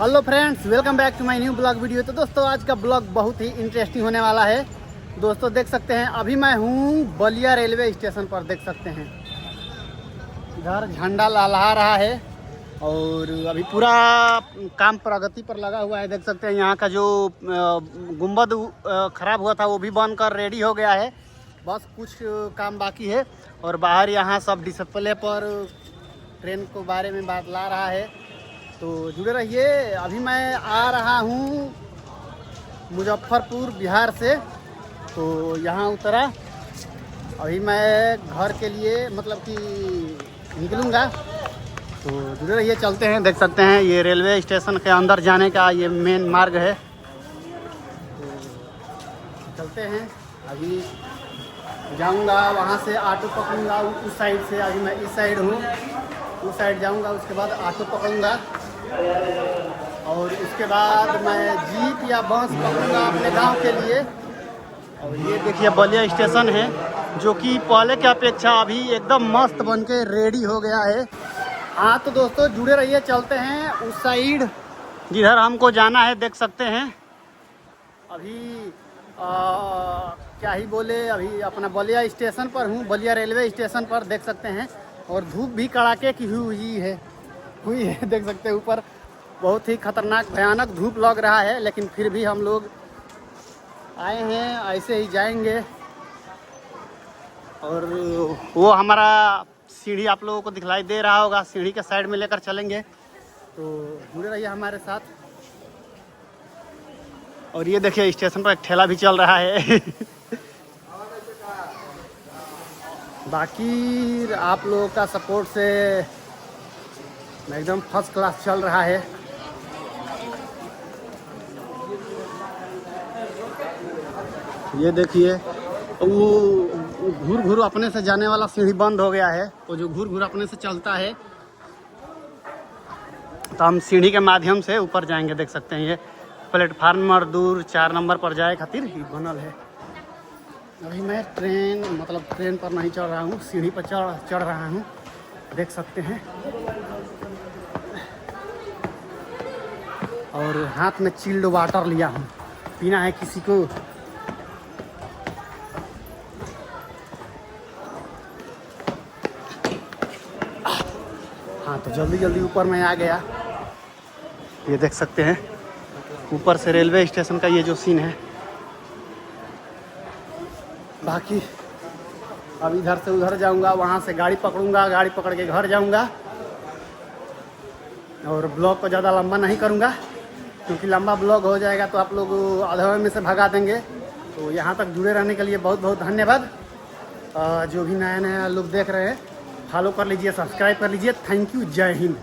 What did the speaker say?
Hello friends, welcome back to my new blog video. तो दोस्तों आज का ब्लॉग बहुत ही इंटरेस्टिंग होने वाला है। दोस्तों देख सकते हैं अभी मैं हूँ बलिया रेलवे स्टेशन पर। देख सकते हैं इधर झंडा लहरा रहा है और अभी पूरा काम प्रगति पर लगा हुआ है। देख सकते हैं यहाँ का जो गुंबद खराब हुआ था वो भी बनकर रेडी हो गया है। बस कुछ काम बाकी है और बाहर यहाँ सब डिस्प्ले पर ट्रेन को बारे में बात ला रहा है। तो जुड़े रहिए। अभी मैं आ रहा हूँ मुजफ्फरपुर बिहार से, तो यहाँ उतरा। अभी मैं घर के लिए मतलब कि निकलूँगा, तो जुड़े रहिए। चलते हैं। देख सकते हैं ये रेलवे स्टेशन के अंदर जाने का ये मेन मार्ग है। तो चलते हैं। अभी जाऊँगा वहाँ से ऑटो पकड़ूँगा उस साइड से। अभी मैं इस साइड हूँ, उस साइड जाऊँगा, उसके बाद ऑटो पकड़ूँगा और उसके बाद मैं जीप या बस पकड़ूँगा अपने गांव के लिए। और ये देखिए बलिया स्टेशन है जो कि पहले की अपेक्षा अभी एकदम मस्त बन के रेडी हो गया है। हाँ तो दोस्तों जुड़े रहिए। चलते हैं उस साइड जिधर हमको जाना है। देख सकते हैं अभी क्या ही बोले, अभी अपना बलिया स्टेशन पर हूँ, बलिया रेलवे स्टेशन पर। देख सकते हैं और धूप भी कड़ाके की हुई है। देख सकते हैं ऊपर बहुत ही खतरनाक भयानक धूप लग रहा है, लेकिन फिर भी हम लोग आए हैं, ऐसे ही जाएंगे। और वो हमारा सीढ़ी आप लोगों को दिखलाई दे रहा होगा, सीढ़ी के साइड में लेकर चलेंगे। तो जुड़े रहिए हमारे साथ। और ये देखिए स्टेशन पर एक ठेला भी चल रहा है। बाकी आप लोगों का सपोर्ट से एकदम फर्स्ट क्लास चल रहा है। ये देखिए वो घूर घूर अपने से जाने वाला सीढ़ी बंद हो गया है। वो जो घूर घूर अपने से चलता है, तो हम सीढ़ी के माध्यम से ऊपर जाएंगे। देख सकते हैं ये प्लेटफार्म नंबर 4 नंबर पर जाए खातिर ही बनल है। अभी मैं ट्रेन पर नहीं चढ़ रहा हूँ, सीढ़ी पर चढ़ रहा हूँ। देख सकते हैं और हाथ में चिल्ड वाटर लिया हूँ, पीना है किसी को। हाँ तो जल्दी जल्दी ऊपर मैं आ गया। ये देख सकते हैं ऊपर से रेलवे स्टेशन का ये जो सीन है। बाकी अब इधर से उधर जाऊंगा, वहाँ से गाड़ी पकड़ूंगा, गाड़ी पकड़ के घर जाऊंगा। और ब्लॉग को ज़्यादा लंबा नहीं करूंगा, क्योंकि लंबा ब्लॉग हो जाएगा तो आप लोग आधे में से भगा देंगे। तो यहाँ तक जुड़े रहने के लिए बहुत बहुत धन्यवाद। जो भी नया नया लोग देख रहे हैं फॉलो कर लीजिए, सब्सक्राइब कर लीजिए। थैंक यू, जय हिंद।